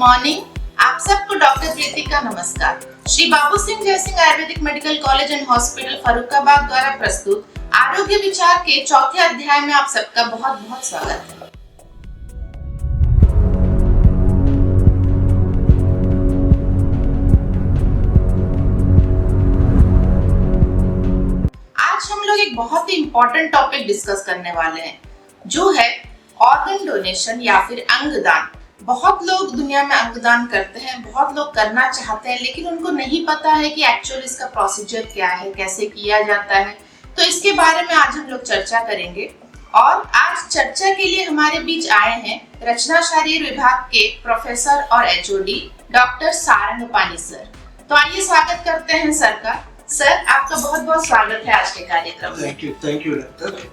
Morning. आप सबको doctor Preeti का नमस्कार। Shri Babu Singh Jaisingh Ayurvedic medical college and hospital Farrukhabad द्वारा प्रस्तुत आरोग्य विचार के चौथे अध्याय में आप सबका बहुत बहुत स्वागत है। आज हम लोग एक बहुत ही इम्पोर्टेंट टॉपिक डिस्कस करने वाले हैं, जो है ऑर्गन डोनेशन या फिर अंगदान। बहुत लोग दुनिया में अंगदान करते हैं, बहुत लोग करना चाहते हैं, लेकिन उनको नहीं पता है कि एक्चुअली इसका प्रोसीजर क्या है, कैसे किया जाता है। तो इसके बारे में आज हम लोग चर्चा करेंगे। और आज चर्चा के लिए हमारे बीच आए हैं रचना शरीर विभाग के प्रोफेसर और एचओडी डॉक्टर सारंगपानी सर। तो आइए स्वागत करते हैं सर का। सर, आपका बहुत बहुत स्वागत है आज के कार्यक्रम में। Thank you doctor.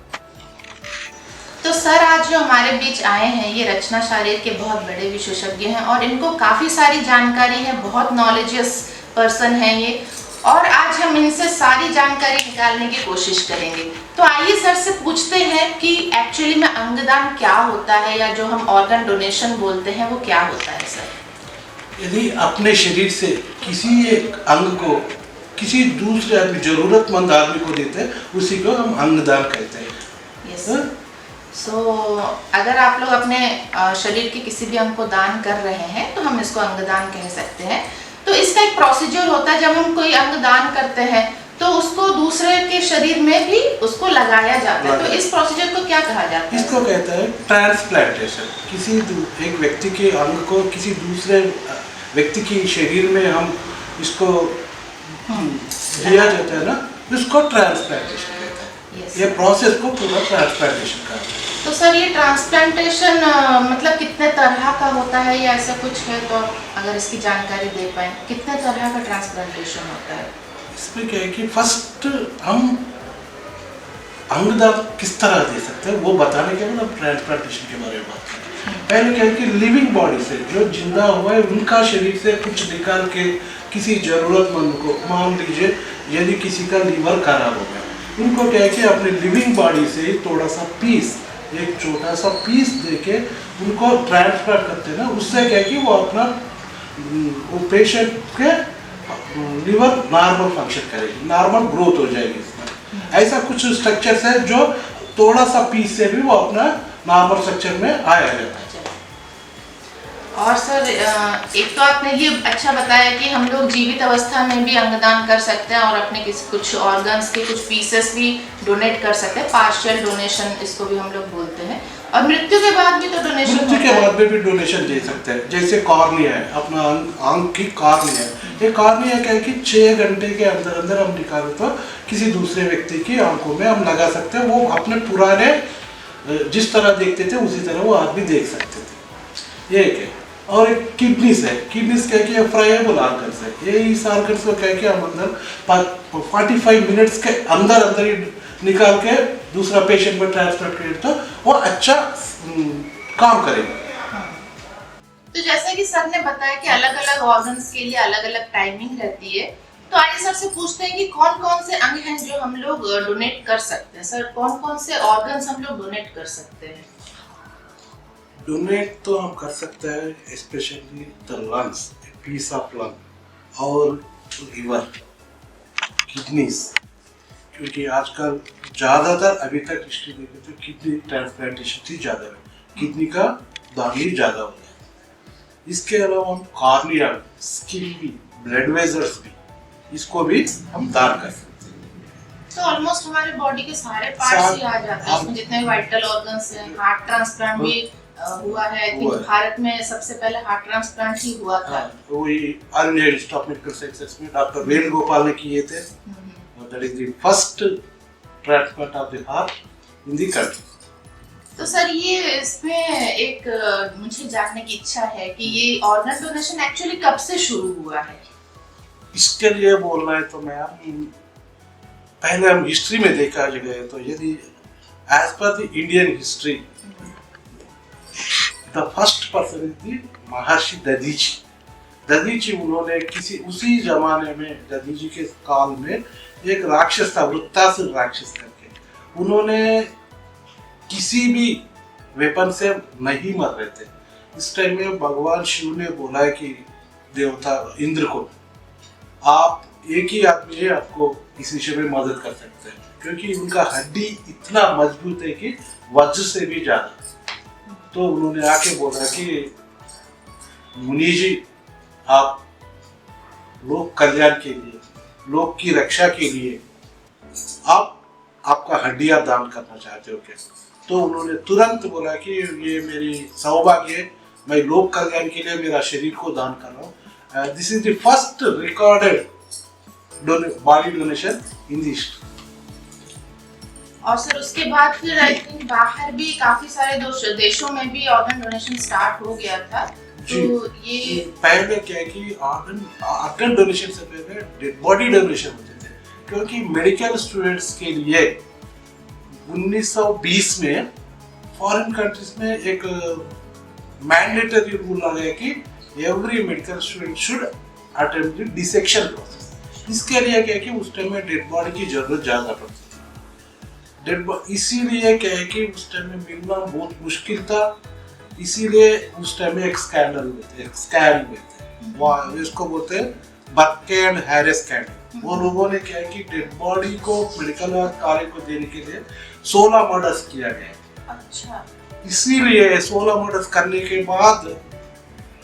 तो सर, आज जो हमारे बीच आए हैं ये रचना शरीर के बहुत बड़े विशेषज्ञ हैं और इनको काफी सारी जानकारी है, बहुत नॉलेजियस पर्सन है ये, और आज हम इनसे सारी जानकारी निकालने की कोशिश करेंगे। तो आइए सर से पूछते हैं कि एक्चुअली में अंगदान क्या होता है, या जो हम ऑर्गन डोनेशन बोलते हैं वो क्या होता है सर? यदि अपने शरीर से किसी एक अंग को किसी दूसरे आदमी, जरूरतमंद आदमी को देते हैं, उसी को हम अंगदान कहते हैं। यस। सो अगर आप लोग अपने शरीर के किसी भी अंग को दान कर रहे हैं तो हम इसको अंगदान कह सकते हैं। तो इसका एक प्रोसीजर होता है, जब हम कोई अंग दान करते हैं तो उसको दूसरे के शरीर में भी उसको लगाया जाता है। तो इस प्रोसीजर को क्या कहा जाता है? इसको कहते हैं ट्रांसप्लांटेशन। किसी एक व्यक्ति के अंग को किसी दूसरे व्यक्ति के शरीर में हम इसको दिया जाता है ना, इसको ट्रांसप्लांटेशन कहते हैं। ये प्रोसेस को पूरा ट्रांसप्लांटेशन का। तो सर, ये ट्रांसप्लांटेशन मतलब कितने तरह का होता है या ऐसा कुछ है, तो अगर इसकी जानकारी दे पाए, कितने तरह का ट्रांसप्लांटेशन होता है? इसमें क्या है कि फर्स्ट हम अंगदान किस तरह दे सकते हैं वो बताने के बाद हम ट्रांसप्लांटेशन के बारे में बात करें। पहले क्या है कि लिविंग बॉडी से, जो जिंदा हुआ है, उनका शरीर से कुछ निकाल के किसी जरूरतमंद को, मान लीजिए यदि किसी का लीवर खराब हो गया, उनको क्या है कि अपने लिविंग बॉडी से थोड़ा सा पीस, एक छोटा सा पीस देके उनको ट्रांसप्लांट करते हैं ना, उससे क्या है कि वो अपना वो पेशेंट के लीवर नॉर्मल फंक्शन करेगी, नॉर्मल ग्रोथ हो जाएगी इसमें। ऐसा कुछ स्ट्रक्चर्स है जो थोड़ा सा पीस से भी वो अपना नॉर्मल स्ट्रक्चर में आया जाता है। और सर, एक तो आपने ये अच्छा बताया कि हम लोग जीवित अवस्था में भी अंगदान कर सकते हैं और अपने कुछ ऑर्गन्स के कुछ पीसेस भी डोनेट कर सकते हैं, पार्शियल डोनेशन इसको भी हम लोग बोलते हैं। और मृत्यु के बाद भी तो डोनेशन, मृत्यु के बाद में भी डोनेशन दे सकते हैं। जैसे कॉर्निया है, अपना आंख की कॉर्निया है, ये कॉर्निया क्या है कि 6 घंटे के अंदर अंदर हम निकालें तो किसी दूसरे व्यक्ति की आंखों में हम लगा सकते हैं। वो अपने पुराने जिस तरह देखते थे उसी तरह वो आदमी देख सकते थे। ये एक है। और एक किडनीस है। किडनीस क्या है, फ्राइएबल ऑर्गन्स है। ये इस ऑर्गन्स को क्या है कि हम अंदर 45 मिनट्स के अंदर अंदर ही निकाल के दूसरा पेशेंट में ट्रांसप्लांट करें तो वो अच्छा काम करेगा। तो जैसे कि सर ने बताया कि अलग अलग ऑर्गन्स के लिए अलग अलग टाइमिंग रहती है, तो आइए सर से पूछते हैं कि कौन कौन से अंग हैं जो हम लोग डोनेट कर सकते हैं। सर, कौन कौन से ऑर्गन्स हम लोग डोनेट कर सकते हैं? डोनेट तो हम कर सकते हैं specially the lungs, piece of lung और लिवर, किडनीज, क्योंकि आजकल ज़्यादातर अभी तक हिस्ट्री देखें तो किडनी ट्रांसप्लांटेशन ही ज़्यादा है, किडनी का दान ही ज़्यादा हो गया। इसके अलावा हम कॉर्निया, स्किन भी, ब्लड वेजल्स भी, इसको भी हम दान कर सकते हैं। तो ऑलमोस्ट हमारे बॉडी के सारे पार्ट्स ही आ जाते हैं, उसमें जितने वाइटल ऑर्गन्स हैं। हार्ट ट्रांसप्लांट भी हुआ है, आई थिंक भारत में सबसे पहले हार्ट ट्रांसप्लांट ही हुआ था। वही all India institute of medical sciences में डॉक्टर वेणुगोपाल ने किए थे। That is the first transplant of the heart in the country. तो सर, ये इसमें एक मुझे जानने की इच्छा है कि ये ऑर्गन डोनेशन एक्चुअली कब से शुरू हुआ है? इसके लिए बोलना है तो मैं पहले हम हिस्ट्री में देखा गया तो यदि as per the Indian history the first person is the Maharshi Dadhichi. Dadhichi उन्होंने किसी उसी जमाने में, दधीची के काल में एक राक्षस था, वृत्तासुर राक्षस करके, उन्होंने किसी भी वेपन से नहीं मर रहे थे, इस टाइम में भगवान शिव ने बोला है कि देवता इंद्र को, आप एक ही आदमी है, आपको इस विषय में मदद कर सकते हैं, क्योंकि उनका हड्डी इतना मजबूत है कि वज्र से भी ज्यादा। तो उन्होंने आके बोला कि मुनि जी, आप लोक कल्याण के लिए, लोक की रक्षा के लिए आप आपका हड्डी आप दान करना चाहते हो क्या? तो उन्होंने तुरंत बोला कि ये मेरी सौभाग्य है, मैं लोक कल्याण के लिए मेरा शरीर को दान कर रहा हूँ। This is the first recorded body donation in the history. और सर उसके बाद फिर आई थिंक बाहर भी काफी सारे देशों में भी ऑर्गन डोनेशन स्टार्ट हो गया था। तो ये पहले क्या है कि ऑर्गन डोनेशन से पहले डेड बॉडी डोनेशन होते थे, क्योंकि मेडिकल स्टूडेंट्स के लिए 1920 में फॉरेन कंट्रीज में एक मैंडेटरी रूल आ गया कि every medical student should attempt the dissection process. इसके लिए क्या है कि उस टाइम में डेड बॉडी की जरूरत ज्यादा पड़ती थी। इसीलिए क्या है कि उस टाइम में मिलना बहुत मुश्किल था, इसीलिए उस टाइम में एक स्कैंडल हुए थे, एक स्कैम हुए थे, वो इसको बोलते हैं बर्के एंड हैरिस स्कैंडल। वो लोगों ने क्या है कि डेड बॉडी को मेडिकल कार्य को देने के लिए 16 मर्डर्स किया गया। अच्छा। इसीलिए 16 मर्डर्स करने के बाद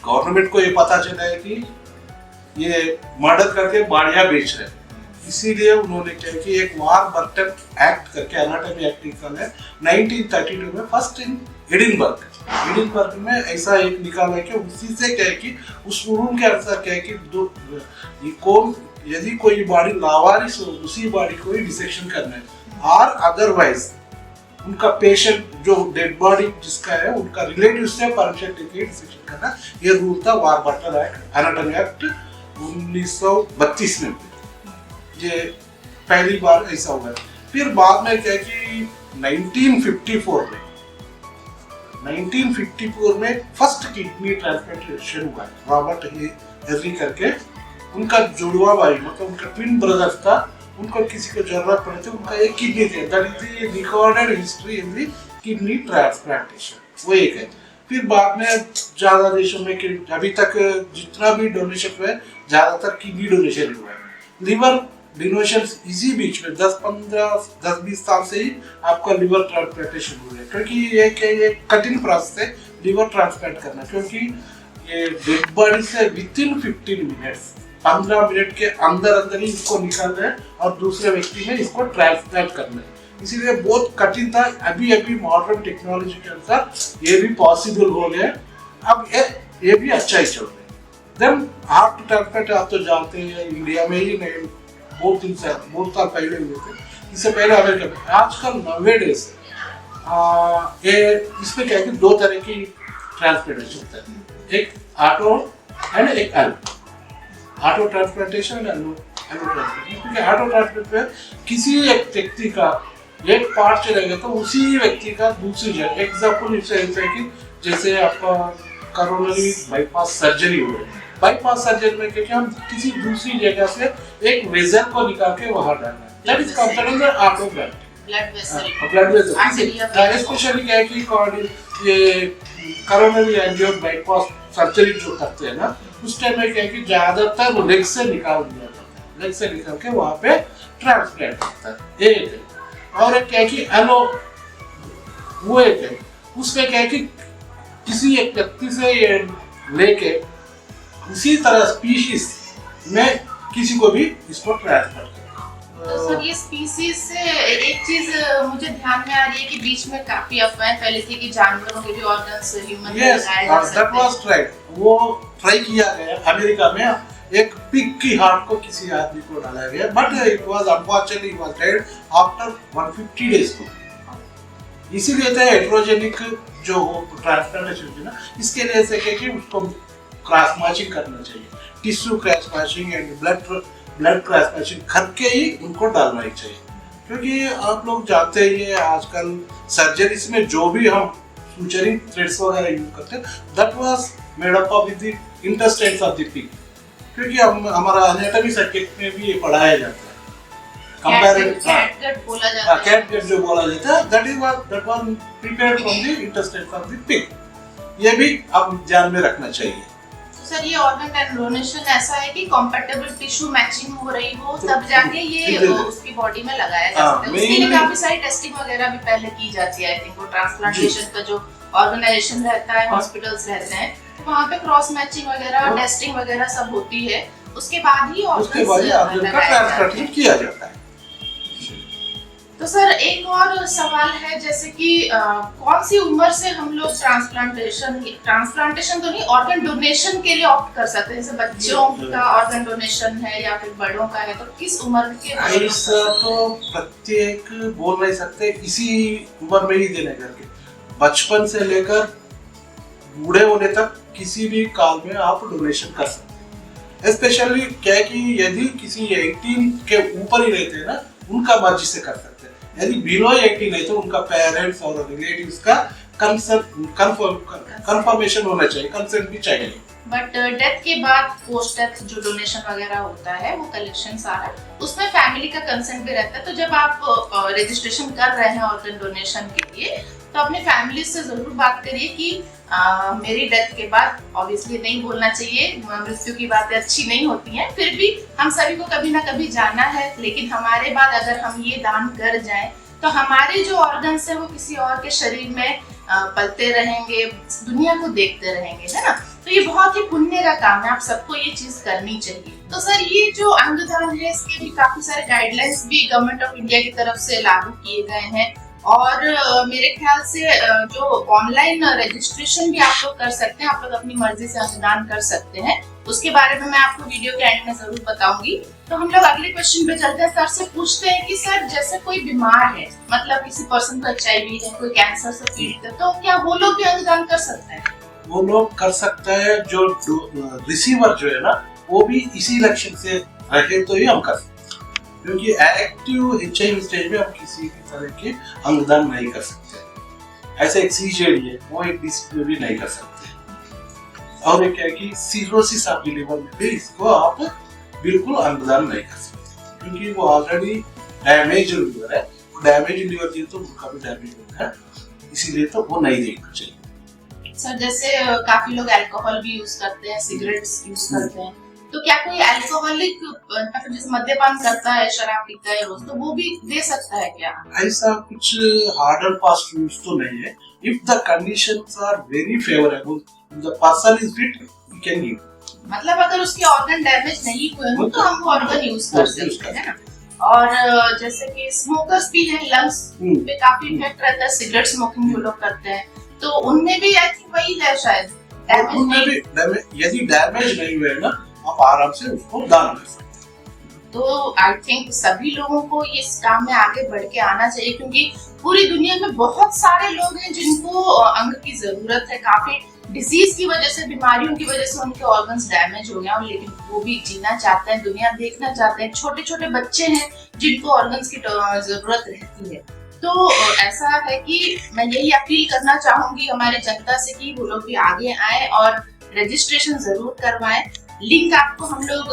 गवर्नमेंट को ये पता चला है कि ये मर्डर करके बाड़ियां बेच रहे हैं। इसीलिए उन्होंने क्या कि एक वार बर्टन एक्ट करके, एनाटॉमी एक्ट निकाला 1932 में, फर्स्ट इन एडिनबर्ग में ऐसा एक निकाला है कि उसी से क्या है कि उस रूल के अनुसार क्या है कि यदि कोई बॉडी लावारिस हो उसी बॉडी को ही डिसेक्शन करना है, और अदरवाइज उनका पेशेंट जो डेड बॉडी जिसका है उनका रिलेटिव से परमिशन लेके डिसेक्शन करना, ये रूल था वार बर्टन एक्ट, एनाटॉमी एक्ट 1932 में। ये पहली बार ऐसा हुआ है। फिर बाद में क्या है कि 1954 में फर्स्ट किडनी ट्रांसप्लांटेशन हुआ है। रॉबर्ट हेनरी करके, उनका जुड़वा भाई, मतलब उनका ट्विन ब्रदर्स था, उनको किसी को जरूरत पड़ी थी, उनका एक किडनी थे। That is the recorded history in the kidney transplantation, वो एक है। फिर बाद में ज्यादा देशों में अभी तक जितना भी डोनेशन हुआ है ज्यादातर किडनी डोनेशन हुआ है। लिवर डोनेशन इसी बीच में 10-20 साल से ही आपका लिवर ट्रांसप्लांटेशन हो रहा है, क्योंकि ये कठिन प्रोसेस है लिवर ट्रांसप्लांट करना, क्योंकि ये डेड बॉडी से विथिन 15 मिनट के अंदर ही इसको निकालना है और दूसरे व्यक्ति में इसको ट्रांसप्लांट करना है। इसीलिए बहुत कठिन था। अभी मॉडर्न टेक्नोलॉजी के अनुसार ये भी पॉसिबल हो गया। अब ये भी अच्छा ही चल रहा है। देन हार्ट ट्रांसप्लांट आप तो जानते हैं, इंडिया में ही नहीं, बहुत साल पहले हुए थे, इससे पहले अमेरिका में। आजकल नवेडेज इसमें क्या है कि 2 तरह की ट्रांसप्लांटेशन होता है, एक ऑटो एंड एक allo. Auto transplantation and allo transplantation. क्योंकि ऑटो ट्रांसप्लांट में किसी एक व्यक्ति का एक पार्ट चलेगा तो उसी व्यक्ति का दूसरी जगह, एग्जाम्पल इससे है कि जैसे आपका कोरोनरी बाईपास सर्जरी हो रही है, बाईपास सर्जरी में क्या हम किसी दूसरी जगह से एक वेसल को निकाल के वहां डालना है, that is considered auto blood vessel. Specially क्या है कि ये कोरोनरी एंजियो बाईपास सर्जरी जो करते हैं ना, उस टाइम में क्या है कि ज्यादातर लेग से निकाल दिया जाता है, लेग से निकाल के वहां पे ट्रांसप्लांट होता है। एक है। और एक क्या है कि एलो, वो एक है, उसमें क्या है कि किसी एक व्यक्ति से ये लेके उसी तरह स्पीशीज में किसी को भी इसको ट्रांसफर करना। तो सर ये स्पीशीज से एक चीज मुझे ध्यान में आ रही है कि बीच में काफी अफवाहें फैली थी कि जानवरों के भी ऑर्गन्स ह्यूमन में लगाए जा सकते हैं। दैट वाज ट्राइड, वो ट्राई किया गया अमेरिका में। एक पिग की हार्ट को किसी आदमी को डाला गया, but it was unfortunately he was dead after 150 days को। इसीलिए था हेटेरोजेनिक जो ट्रांसप्लांटेशन है ना, इसके लिए से कि उसको क्रॉस मैचिंग करना चाहिए, tissue cross matching and blood cross matching करके ही उनको डालना ही चाहिए। क्योंकि आप लोग जानते हैं आजकल सर्जरीज में जो भी हम सुचरिंग थ्रेड्स वगैरह यूज करते हैं, that was made up of the intestines of the pig. क्योंकि हम हमारा एनाटॉमी सब्जेक्ट में भी ये पढ़ाया जाता है। कैटगट बोला जाता है, कैटगट जो बोला जाता है, that was prepared from the intestines of the pig. ये भी अब ध्यान में रखना चाहिए। तो सर ये ऑर्गन डोनेशन ऐसा है कि कॉम्पेटेबल टिश्यू मैचिंग हो रही हो तब जाके ये उसकी बॉडी में लगाया जा सकता है। उसके लिए काफी सारी टेस्टिंग वगैरह भी पहले की जाती है। आई थिंक वो ट्रांसप्लांटेशन का जो ऑर्गेनाइजेशन रहता है, हॉस्पिटल्स रहते हैं, तो वहाँ पे क्रॉस मैचिंग वगैरह, टेस्टिंग वगैरह सब होती है। उसके बाद ही ऑर्गन का ट्रांसप्लांटेशन किया जाता है। तो सर एक और सवाल है, जैसे कि कौन सी उम्र से हम लोग ट्रांसप्लांटेशन तो नहीं, ऑर्गन डोनेशन के लिए ऑप्ट कर सकते हैं? जैसे बच्चों का ऑर्गन डोनेशन है या फिर बड़ों का है, तो किस उम्र के? ऐसा तो प्रत्येक बोल नहीं सकते इसी उम्र में ही देने करके, बचपन से लेकर बूढ़े होने तक किसी भी काल में आप डोनेशन कर सकते हैं। स्पेशली क्या है कि यदि किसी 18 के ऊपर ही रहते हैं ना, उनका मर्जी से कर सकते हैं। यदि बिलो 18 है तो उनका पेरेंट्स और रिलेटिव्स का कंफर्मेशन होना चाहिए, कंसेंट भी चाहिए। बट डेथ के बाद पोस्ट डेथ जो डोनेशन वगैरह होता है, वो कलेक्शन सारा, उसमें फैमिली का कंसेंट भी रहता है। तो जब आप रजिस्ट्रेशन कर रहे हैं ऑर्गन डोनेशन के लिए, तो अपने फैमिली से जरूर बात करिए कि मेरी डेथ के बाद, ऑब्वियसली नहीं बोलना चाहिए, मृत्यु की बातें अच्छी नहीं होती हैं, फिर भी हम सभी को कभी ना कभी जाना है, लेकिन हमारे बाद अगर हम ये दान कर जाएं तो हमारे जो ऑर्गन्स है वो किसी और के शरीर में पलते रहेंगे, दुनिया को देखते रहेंगे, है ना। तो ये बहुत ही पुण्य का काम है, आप सबको ये चीज करनी चाहिए। तो सर ये जो अंगदान है, इसके भी काफी सारे गाइडलाइंस भी गवर्नमेंट ऑफ इंडिया की तरफ से लागू किए गए हैं, और मेरे ख्याल से जो ऑनलाइन रजिस्ट्रेशन भी आप लोग कर सकते हैं, आप लोग अपनी मर्जी से अंगदान कर सकते हैं। उसके बारे में मैं आपको वीडियो के एंड में जरूर बताऊंगी। तो हम लोग अगले क्वेश्चन पे चलते हैं। सर से पूछते हैं कि सर जैसे कोई बीमार है, मतलब किसी पर्सन को HIV है, कोई कैंसर से पीड़ित है, तो क्या वो लोग भी अंगदान कर सकते हैं? वो लोग कर सकते हैं। जो रिसीवर जो है ना, वो भी इसी लक्ष्य से रहे तो ही हम कर सकते हैं, क्योंकि एक्टिव HIV स्टेज में हम किसी भी तरह के अंगदान नहीं कर सकते। ऐसे एक CJD है, वो एक डिसीज में भी नहीं कर सकते। और एक है कि सिरोसिस ऑफ लिवर में भी इसको आप बिल्कुल अंगदान नहीं कर सकते, क्योंकि वो ऑलरेडी डैमेज लिवर है। डैमेज लिवर दिए तो उनका भी डैमेज होता है, इसीलिए तो वो नहीं देना चाहिए। सर जैसे काफी लोग अल्कोहल भी यूज करते हैं, सिगरेट्स यूज करते हैं, तो क्या कोई अल्कोहलिक जैसे मद्यपान करता है, शराब पीता है रोज, तो वो भी दे सकता है क्या? ऐसा कुछ हार्ड एंड फास्ट रूल्स तो नहीं है। If the conditions are very favourable, the person is fit, we can give. मतलब अगर उसके ऑर्गन डैमेज नहीं हुए हो तो हम वो ऑर्गन यूज कर सकते हैं ना। और जैसे कि स्मोकर्स भी हैं, लंग्स पे काफी इफेक्ट रहता है, सिगरेट स्मोकिंग जो लोग करते हैं, तो उनमें भी आई थिंक वही है शायद, यदि डैमेज नहीं हुए ना, आप आराम से उसको दान कर सकते हैं। तो आई थिंक सभी लोगों को इस काम में आगे बढ़ के आना चाहिए, क्योंकि पूरी दुनिया में बहुत सारे लोग हैं जिनको अंग की जरूरत है। काफी डिजीज की वजह से, बीमारियों की वजह से उनके ऑर्गन्स डैमेज हो गए, लेकिन वो भी जीना चाहते हैं, दुनिया देखना चाहते हैं। छोटे छोटे बच्चे हैं जिनको ऑर्गन्स की जरूरत रहती है। तो ऐसा है कि मैं यही अपील करना चाहूंगी हमारे जनता से कि वो लोग भी आगे आए और रजिस्ट्रेशन जरूर करवाएं। लिंक आपको हम लोग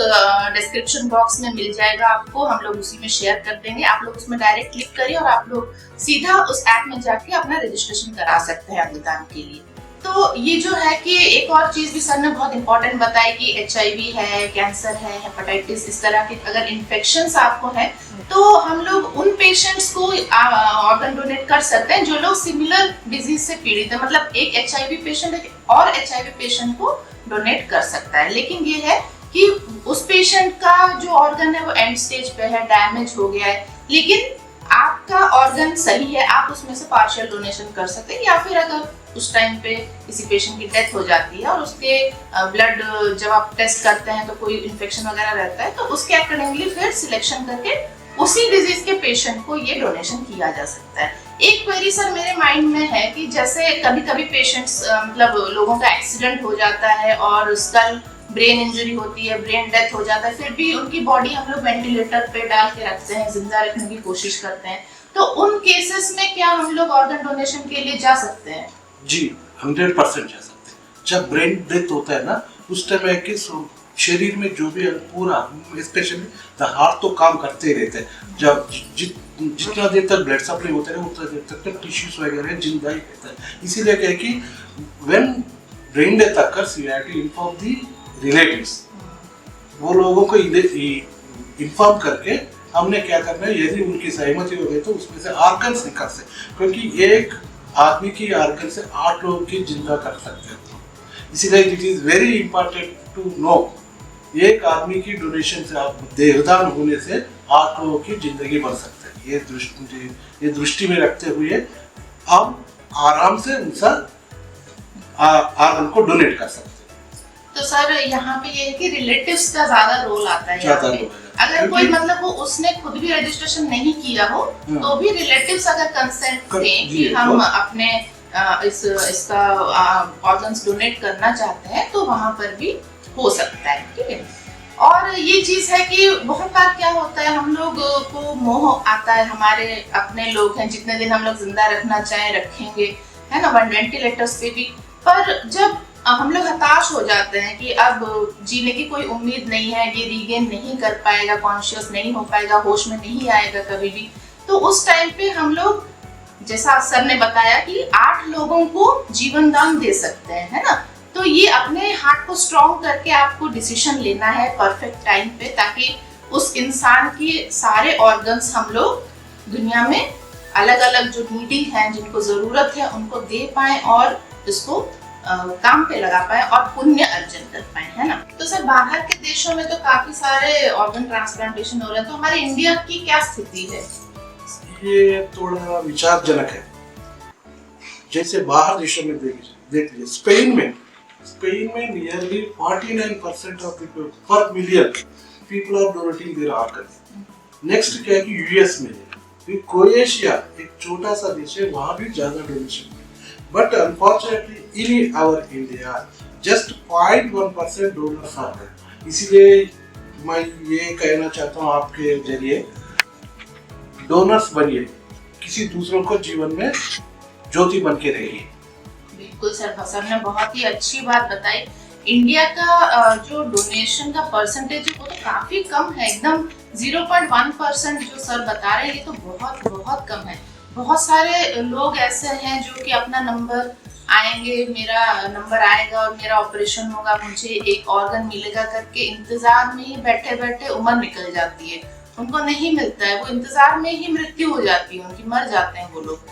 डिस्क्रिप्शन बॉक्स में मिल जाएगा, आपको हम लोग उसी में शेयर कर देंगे। आप लोग उसमें डायरेक्ट क्लिक करिए और आप लोग सीधा उस ऐप में जाके अपना रजिस्ट्रेशन करा सकते हैं अंगदान के लिए। तो ये जो है कि एक और चीज भी सर ने बहुत इंपॉर्टेंट बताई कि HIV है, कैंसर है, हेपेटाइटिस, इस तरह के अगर इन्फेक्शंस आपको है, तो हम लोग उन पेशेंट्स को ऑर्गन डोनेट कर सकते हैं जो लोग सिमिलर डिजीज से पीड़ित है। मतलब एक HIV पेशेंट है और HIV पेशेंट को डोनेट कर सकता है, लेकिन ये है कि उस पेशेंट का जो ऑर्गन है वो एंड स्टेज पे है, डैमेज हो गया है, लेकिन आपका ऑर्गन सही है, आप उसमें से पार्शियल डोनेशन कर सकते हैं। या फिर अगर उस टाइम पे किसी पेशेंट की डेथ हो जाती है और उसके ब्लड जब आप टेस्ट करते हैं तो कोई इन्फेक्शन वगैरह रहता है, तो उसके अकॉर्डिंगली फिर सिलेक्शन करके उसी डिजीज के पेशेंट को ये डोनेशन किया जा सकता है। एक क्वेरी सर मेरे माइंड में है कि जैसे कभी कभी पेशेंट्स मतलब लोगों का एक्सीडेंट हो जाता है और स्कल ब्रेन इंजरी होती है, ब्रेन डेथ हो जाता है, फिर भी उनकी बॉडी हम लोग वेंटिलेटर पे डाल के रखते हैं, जिंदा रखने की कोशिश करते हैं, तो उन केसेस में क्या हम लोग ऑर्गन डोनेशन के लिए जा सकते हैं? जी 100% जा सकते हैं। जब ब्रेन डेथ होता है ना, उस टाइम है कि शरीर में जो भी पूरा स्पेशली द हार्ट तो काम करते ही रहते हैं। जब जितना देर तक ब्लड सप्लाई होता है उतना देर तक टिश्यूज वगैरह जिंदा ही रहता है। इसीलिए क्या है कि when brain death occurs you have to inform the relatives. वो लोगों को इन्फॉर्म करके हमने क्या करना है, यदि उनकी सहमति हो गई तो उसमें से ऑर्गन्स निकाल से, क्योंकि एक आदमी की ऑर्गन से 8 लोगों की जिंदा कर सकते हैं। इसीलिए it is very important to know, एक आदमी की डोनेशन से, आप देहदान होने से 8 लोगों की जिंदगी बच सकते हैं। ये दृष्टि में रखते हुए हम आराम से उनका आर्गन को डोनेट कर सकते हैं। तो सर यहाँ पे ये है कि रिलेटिव्स का ज्यादा रोल आता है यहाँ पे। अगर कोई मतलब वो उसने खुद भी रजिस्ट्रेशन नहीं किया हो तो भी रिलेटिव्स अगर कंसेंट दें कि हम अपने इसका ऑर्गन्स डोनेट करना चाहते हैं तो वहां पर भी हो सकता है, ठीक है। और ये चीज है कि बहुत बार क्या होता है, हम लोग को मोह आता है, हमारे अपने लोग हैं, जितने दिन हम लोग जिंदा रखना चाहें रखेंगे, है ना, वेंटिलेटर्स पे भी। पर जब हम लोग हताश हो जाते हैं कि अब जीने की कोई उम्मीद नहीं है, ये रीगेन नहीं कर पाएगा, कॉन्शियस नहीं हो पाएगा, होश में नहीं आएगा कभी भी, तो उस टाइम पे हम लोग, जैसा सर ने बताया कि 8 लोगों को जीवन दान दे सकते हैं, है ना। तो ये अपने हार्ट को स्ट्रॉन्ग करके आपको डिसीजन लेना है परफेक्ट टाइम पे, ताकि उस इंसान की सारे ऑर्गन्स हम लोग दुनिया में अलग अलग जो नीडी हैं, जिनको जरूरत है, उनको दे पाए और इसको काम पे लगा पाए और पुण्य अर्जन कर पाए, है ना। तो सर बाहर के देशों में तो काफी सारे ऑर्गन ट्रांसप्लांटेशन हो रहे हैं, तो हमारे इंडिया की क्या स्थिति है? ये थोड़ा विचारजनक है। जैसे बाहर देशों में देख लीजिए, स्पेन में nearly 49% of people per million people are donating their organs. Next क्या है कि यूएस में है, क्रोएशिया एक छोटा सा देश है, वहां भी ज्यादा डोनेशन है। But unfortunately in our India just 0.1% donors are there. इसीलिए मैं ये कहना चाहता हूँ आपके जरिए, डोनर्स बनिए, किसी दूसरों को जीवन में ज्योति बन के रहिए। बिल्कुल सर ने बहुत ही अच्छी बात बताई। इंडिया का जो डोनेशन का परसेंटेज है वो तो काफी कम है, एकदम 0.1% जो सर बता रहे हैं, ये तो बहुत बहुत कम है। बहुत सारे लोग ऐसे हैं जो कि अपना नंबर आएंगे, मेरा नंबर आएगा और मेरा ऑपरेशन होगा, मुझे एक ऑर्गन मिलेगा करके इंतजार में ही बैठे बैठे उम्र निकल जाती है, उनको नहीं मिलता है, वो इंतजार में ही मृत्यु हो जाती है उनकी, मर जाते हैं वो लोग।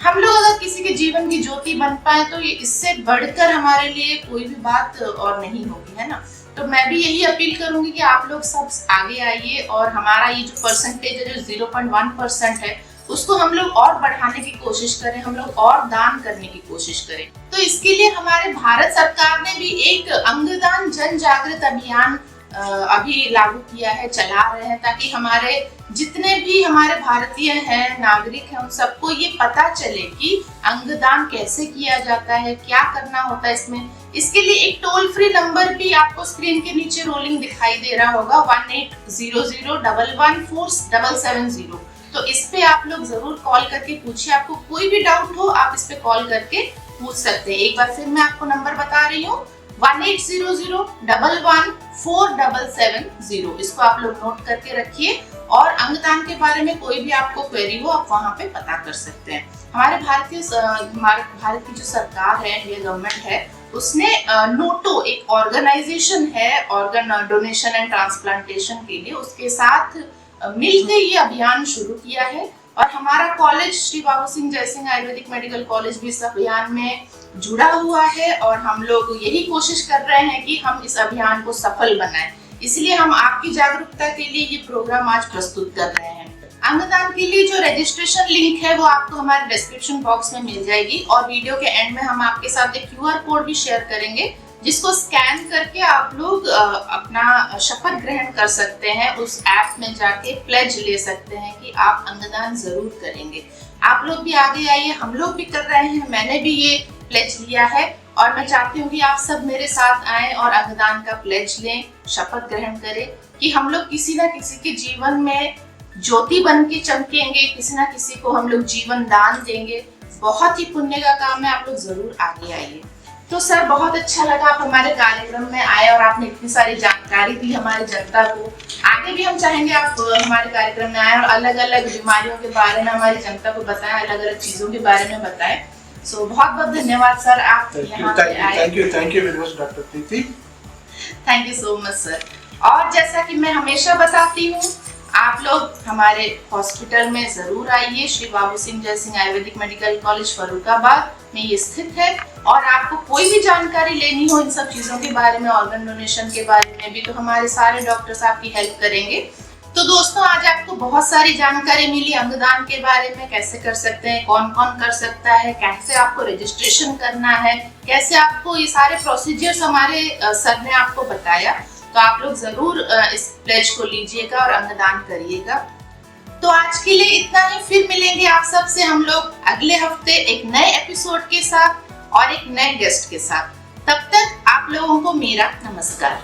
हम लोग अगर किसी के जीवन की ज्योति बन पाए तो ये इससे बढ़कर हमारे लिए कोई भी बात और नहीं होगी, है ना। तो मैं भी यही अपील करूंगी कि आप लोग सब आगे आइए और हमारा ये जो परसेंटेज है, जो 0.1% है, उसको हम लोग और बढ़ाने की कोशिश करें, हम लोग और दान करने की कोशिश करें। तो इसके लिए हमारे भारत सरकार ने भी एक अंगदान जन जागृत अभियान अभी लागू किया है, चला रहे हैं, ताकि हमारे जितने भी हमारे भारतीय हैं, नागरिक हैं, उन सबको ये पता चले कि अंगदान कैसे किया जाता है, क्या करना होता है इसमें। इसके लिए एक टोल फ्री नंबर भी आपको स्क्रीन के नीचे रोलिंग दिखाई दे रहा होगा, 1800114770। तो इस पे आप लोग जरूर कॉल करके पूछिए, आपको कोई भी डाउट हो आप इस पे कॉल करके पूछ सकते हैं। एक बार फिर मैं आपको नंबर बता रही हूँ, 1800114770। इसको आप लोग नोट करके रखिए और अंगदान के बारे में कोई भी आपको क्वेरी हो आप वहाँ पे पता कर सकते हैं। हमारे भारत की जो सरकार है, इंडिया गवर्नमेंट है, उसने नोटो एक ऑर्गेनाइजेशन है ऑर्गन डोनेशन एंड ट्रांसप्लांटेशन के लिए, उसके साथ मिलकर ये अभियान शुरू किया है। और हमारा college Shri Babu Singh Jaisingh Ayurvedic medical college भी इस अभियान में जुड़ा हुआ है और हम लोग यही कोशिश कर रहे हैं कि हम इस अभियान को सफल बनाएं। इसलिए हम आपकी जागरूकता के लिए ये प्रोग्राम आज प्रस्तुत कर रहे हैं। अंगदान के लिए जो रजिस्ट्रेशन लिंक है वो आपको हमारे डिस्क्रिप्शन बॉक्स में मिल जाएगी और वीडियो के एंड में हम आपके साथ एक QR कोड भी शेयर करेंगे, जिसको स्कैन करके आप लोग अपना शपथ ग्रहण कर सकते हैं। उस ऐप में जाके प्लेज ले सकते हैं कि आप अंगदान जरूर करेंगे। आप लोग भी आगे आइए, हम लोग भी कर रहे हैं, मैंने भी ये प्लेज लिया है और मैं चाहती हूँ कि आप सब मेरे साथ आएं और अंगदान का प्लेज लें, शपथ ग्रहण करें कि हम लोग किसी ना किसी के जीवन में ज्योति बन के चमकेंगे, किसी ना किसी को हम लोग जीवन दान देंगे। बहुत ही पुण्य का काम है, आप लोग जरूर आगे आइए। तो सर बहुत अच्छा लगा आप हमारे कार्यक्रम में आए और आपने इतनी सारी जानकारी दी हमारी जनता को। आगे भी हम चाहेंगे आप हमारे कार्यक्रम में आए और अलग अलग बीमारियों के बारे में हमारी जनता को बताएं, अलग अलग चीजों के बारे में बताएं। सो बहुत बहुत धन्यवाद सर, आप यहाँ पे आए। Thank you very much doctor Preeti. Thank you so much sir. और जैसा कि मैं हमेशा बताती हूँ, आप लोग हमारे हॉस्पिटल में जरूर आइए। श्री बाबू सिंह जय सिंह आयुर्वेदिक मेडिकल कॉलेज फर्रुखाबाद में ये स्थित है। और आपको कोई भी जानकारी लेनी हो इन सब चीजों के बारे में, ऑर्गन डोनेशन के बारे में भी, तो हमारे सारे डॉक्टर्स आपकी हेल्प करेंगे। तो दोस्तों, आज आपको बहुत सारी जानकारी मिली अंगदान के बारे में, कैसे कर सकते हैं, कौन कौन कर सकता है, कैसे आपको रजिस्ट्रेशन करना है, कैसे आपको ये सारे प्रोसीजर्स हमारे सर ने आपको बताया। तो आप लोग जरूर इस प्लेज को लीजिएगा और अंगदान करिएगा। तो आज के लिए इतना ही, फिर मिलेंगे आप सबसे हम लोग अगले हफ्ते एक नए एपिसोड के साथ और एक नए गेस्ट के साथ। तब तक आप लोगों को मेरा नमस्कार।